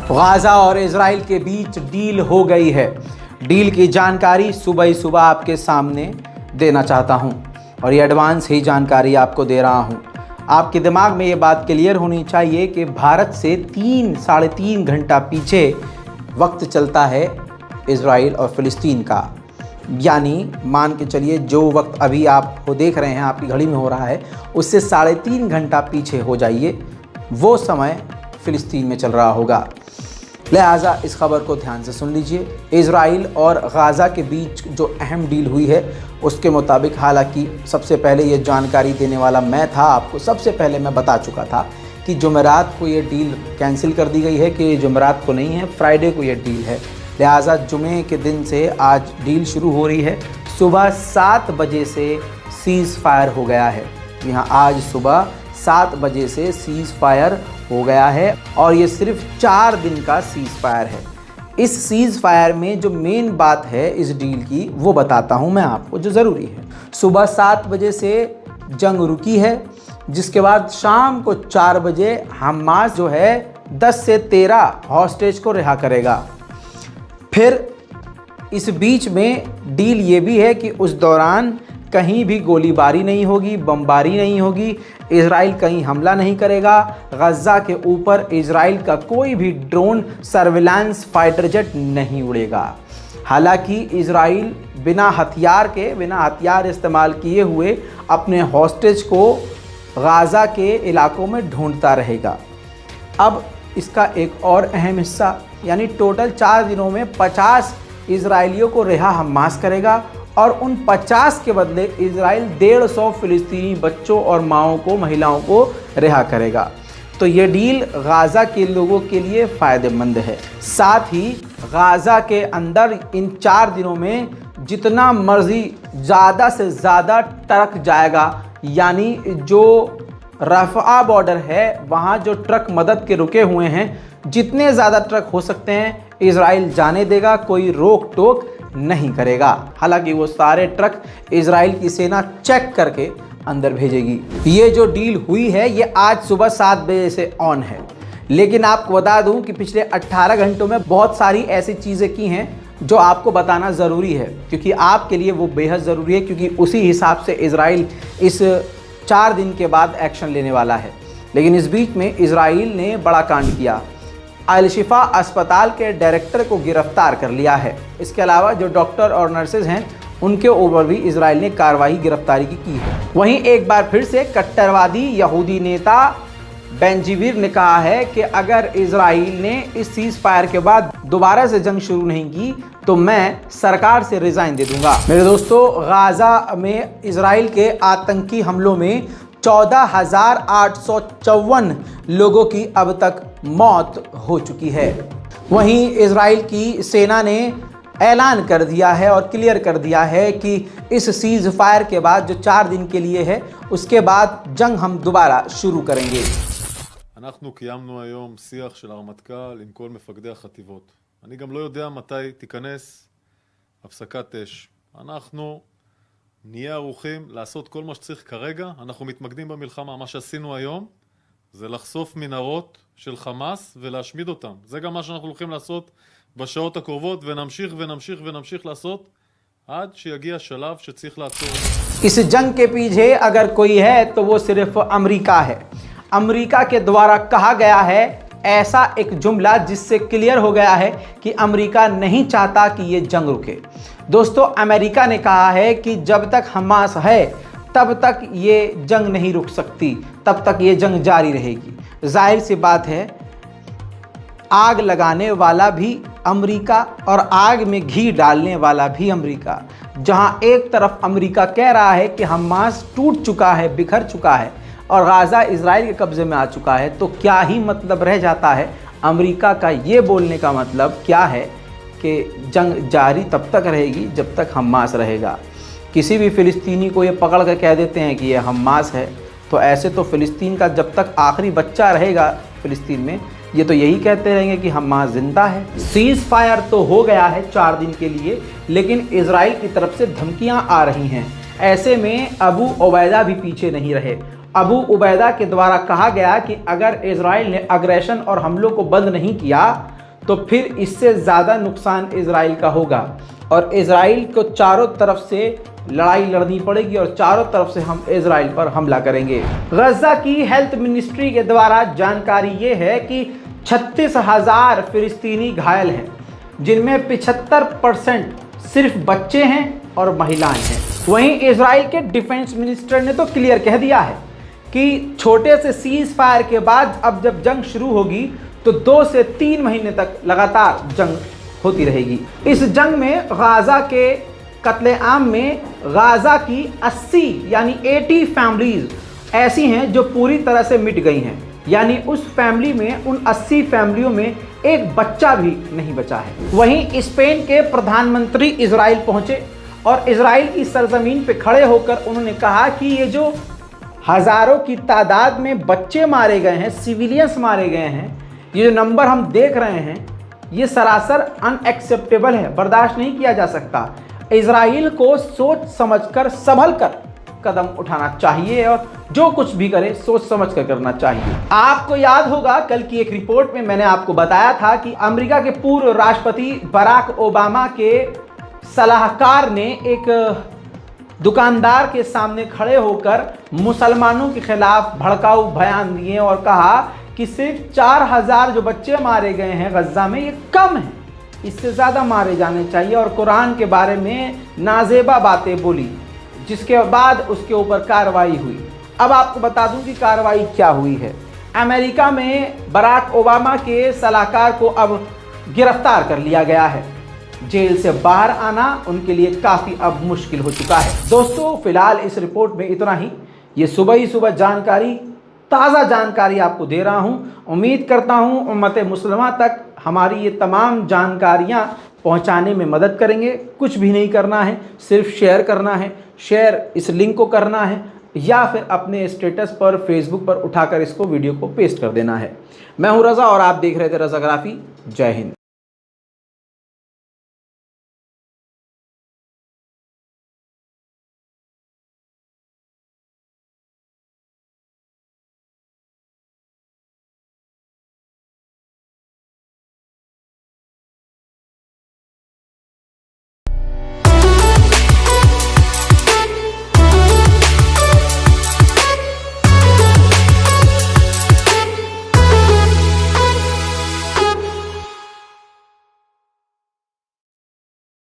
Gaza और Israel के बीच deal हो गई है। डील की जानकारी सुबह ही सुबह आपके सामने देना चाहता हूं और ये एडवांस ही जानकारी आपको दे रहा हूं। आपके दिमाग में ये बात क्लियर होनी चाहिए कि भारत से 3-3.5 घंटा पीछे वक्त चलता है इजराइल और फ़िलिस्तीन का। यानी मान के चलिए जो वक्त अभी आप देख रहे हैं आपकी घड़ी में हो रहा है, उससे 3.5 घंटा पीछे हो जाइए, वो समय फ़िलिस्तीन में चल रहा होगा। लिहाजा इस खबर को ध्यान से सुन लीजिए। इजराइल और गाज़ा के बीच जो अहम डील हुई है उसके मुताबिक, हालांकि सबसे पहले ये जानकारी देने वाला मैं था, आपको सबसे पहले मैं बता चुका था कि जुमेरात को ये डील कैंसिल कर दी गई है, कि जुमेरात को नहीं है, फ्राइडे को ये डील है। लिहाजा जुमे के दिन से आज डील शुरू हो रही है। सुबह 7 बजे से सीज़ फायर हो गया है। यहाँ आज सुबह 7 बजे से सीज़ फायर हो गया है और ये सिर्फ 4 दिन का सीज़ फायर है। इस सीज़ फायर में जो मेन बात है इस डील की वो बताता हूँ मैं आपको, जो ज़रूरी है। सुबह 7 बजे से जंग रुकी है, जिसके बाद शाम को 4 बजे हमास जो है 10 से 13 हॉस्टेज को रिहा करेगा। फिर इस बीच में डील ये भी है कि उस दौरान कहीं भी गोलीबारी नहीं होगी, बमबारी नहीं होगी, इजराइल कहीं हमला नहीं करेगा, गज़ा के ऊपर इजराइल का कोई भी ड्रोन, सर्विलांस फाइटर जेट नहीं उड़ेगा। हालांकि इजराइल बिना हथियार इस्तेमाल किए हुए अपने हॉस्टेज को गज़ा के इलाकों में ढूंढता रहेगा। अब इसका एक और अहम हिस्सा, यानी टोटल 4 दिनों में 50 इजराइलियों को रिहा हमास करेगा और उन 50 के बदले इजराइल 150 फ़िलिस्तीनी बच्चों और महिलाओं को रिहा करेगा। तो ये डील गाज़ा के लोगों के लिए फ़ायदेमंद है। साथ ही गाज़ा के अंदर इन 4 दिनों में जितना मर्जी ज़्यादा से ज़्यादा ट्रक जाएगा, यानी जो रफ़ा बॉर्डर है वहाँ जो ट्रक मदद के रुके हुए हैं, जितने ज़्यादा ट्रक हो सकते हैं इजराइल जाने देगा, कोई रोक टोक नहीं करेगा। हालांकि वो सारे ट्रक इजराइल की सेना चेक करके अंदर भेजेगी। ये जो डील हुई है ये आज सुबह 7 बजे से ऑन है, लेकिन आपको बता दूं कि पिछले 18 घंटों में बहुत सारी ऐसी चीज़ें की हैं जो आपको बताना ज़रूरी है, क्योंकि आपके लिए वो बेहद ज़रूरी है, क्योंकि उसी हिसाब से इजराइल इस 4 दिन के बाद एक्शन लेने वाला है। लेकिन इस बीच में इजराइल ने बड़ा कांड किया। अल शिफा अस्पताल के डायरेक्टर को गिरफ्तार कर लिया है। इसके अलावा जो डॉक्टर और नर्सेज हैं उनके ऊपर भी इजराइल ने कार्रवाई गिरफ्तारी की है। वहीं एक बार फिर से कट्टरवादी यहूदी नेता बेंजीवीर ने कहा है कि अगर इजराइल ने इस सीज़ फायर के बाद दोबारा से जंग शुरू नहीं की तो मैं सरकार से रिज़ाइन दे दूंगा। मेरे दोस्तों, गाज़ा में इजराइल के आतंकी हमलों में 14,854 लोगों की अब तक मौत हो चुकी है। वहीं इजराइल की सेना ने ऐलान कर दिया है और क्लियर कर दिया है कि इस सीज़ फायर के बाद जो 4 दिन के लिए है, उसके बाद जंग हम दोबारा शुरू करेंगे। אנחנו קיימנו היום שיח של הרמטכ"ל עם כל מפקדי החטיבות. אני גם לא יודע מתי תיכנס הפסקת אש. אנחנו נהיה ערוכים לעשות כל מה שצריך כרגע. אנחנו מתמקדים במלחמה. מה שעשינו היום זה לחשוף מנהרות של חמאס ולהשמיד אותם. זה גם מה שאנחנו הולכים לעשות בשעות הקרובות, ונמשיך ונמשיך ונמשיך לעשות עד שיגיע שלב שצריך לעצור. इस जंग के पीछे अगर कोई है तो वो सिर्फ अमेरिका है। अमेरिका के द्वारा कहा गया है ऐसा एक जुमला जिससे क्लियर हो गया है कि अमेरिका नहीं चाहता कि ये जंग रुके। दोस्तों, अमेरिका ने कहा है कि जब तक हमास है तब तक ये जंग नहीं रुक सकती, तब तक ये जंग जारी रहेगी। जाहिर सी बात है, आग लगाने वाला भी अमेरिका और आग में घी डालने वाला भी अमेरिका। जहां एक तरफ अमेरिका कह रहा है कि हमास टूट चुका है, बिखर चुका है और गाज़ा इजराइल के कब्ज़े में आ चुका है, तो क्या ही मतलब रह जाता है अमेरिका का ये बोलने का मतलब क्या है कि जंग जारी तब तक रहेगी जब तक हमास रहेगा। किसी भी फ़िलिस्तीनी को ये पकड़ कर कह देते हैं कि ये हमास है, तो ऐसे तो फ़िलिस्तीन का जब तक आखिरी बच्चा रहेगा फ़िलिस्तीन में, ये तो यही कहते रहेंगे कि हमास जिंदा है। सीज़ फायर तो हो गया है 4 दिन के लिए, लेकिन इजराइल की तरफ से धमकियां आ रही हैं। ऐसे में अबू उबैदा भी पीछे नहीं रहे। अबू उबैदा के द्वारा कहा गया कि अगर इजराइल ने अग्रेशन और हमलों को बंद नहीं किया तो फिर इससे ज़्यादा नुकसान इजराइल का होगा और इजराइल को चारों तरफ से लड़ाई लड़नी पड़ेगी और चारों तरफ से हम इजराइल पर हमला करेंगे। गजा की हेल्थ मिनिस्ट्री के द्वारा जानकारी ये है कि 36,000 फिलिस्तीनी घायल हैं, जिनमें 75% सिर्फ बच्चे हैं और महिलाएं हैं। वहीं इजराइल के डिफेंस मिनिस्टर ने तो क्लियर कह दिया है कि छोटे से सीज फायर के बाद अब जब जंग शुरू होगी तो 2 से 3 महीने तक लगातार जंग होती रहेगी। इस जंग में गाजा के कत्लेआम में गाजा की 80 यानी 80 फैमिलीज ऐसी हैं जो पूरी तरह से मिट गई हैं, यानी उस फैमिली में उन 80 फैमिलियों में एक बच्चा भी नहीं बचा है। वहीं स्पेन के प्रधानमंत्री इजराइल पहुंचे और इजराइल की सरजमीन पे खड़े होकर उन्होंने कहा कि ये जो हज़ारों की तादाद में बच्चे मारे गए हैं, सिविलियंस मारे गए हैं, ये जो नंबर हम देख रहे हैं ये सरासर अनएक्सेप्टेबल है, बर्दाश्त नहीं किया जा सकता। इजराइल को सोच समझकर संभल कर कदम उठाना चाहिए और जो कुछ भी करे सोच समझ कर करना चाहिए। आपको याद होगा कल की एक रिपोर्ट में मैंने आपको बताया था कि अमेरिका के पूर्व राष्ट्रपति बराक ओबामा के सलाहकार ने एक दुकानदार के सामने खड़े होकर मुसलमानों के खिलाफ भड़काऊ बयान दिए और कहा कि सिर्फ 4,000 जो बच्चे मारे गए हैं गजा में ये कम है, इससे ज़्यादा मारे जाने चाहिए और कुरान के बारे में नाजेबा बातें बोली, जिसके बाद उसके ऊपर कार्रवाई हुई। अब आपको बता दूं कि कार्रवाई क्या हुई है। अमेरिका में बराक ओबामा के सलाहकार को अब गिरफ्तार कर लिया गया है। जेल से बाहर आना उनके लिए काफ़ी अब मुश्किल हो चुका है। दोस्तों फिलहाल इस रिपोर्ट में इतना ही। ये सुबह ही सुबह जानकारी, ताज़ा जानकारी आपको दे रहा हूँ। उम्मीद करता हूँ उम्मत मुस्लिमा तक हमारी ये तमाम जानकारियाँ पहुँचाने में मदद करेंगे। कुछ भी नहीं करना है, सिर्फ शेयर करना है। शेयर इस लिंक को करना है या फिर अपने स्टेटस पर फेसबुक पर उठाकर इसको वीडियो को पेस्ट कर देना है। मैं हूँ रज़ा और आप देख रहे थे रज़ाग्राफी। जय हिंद।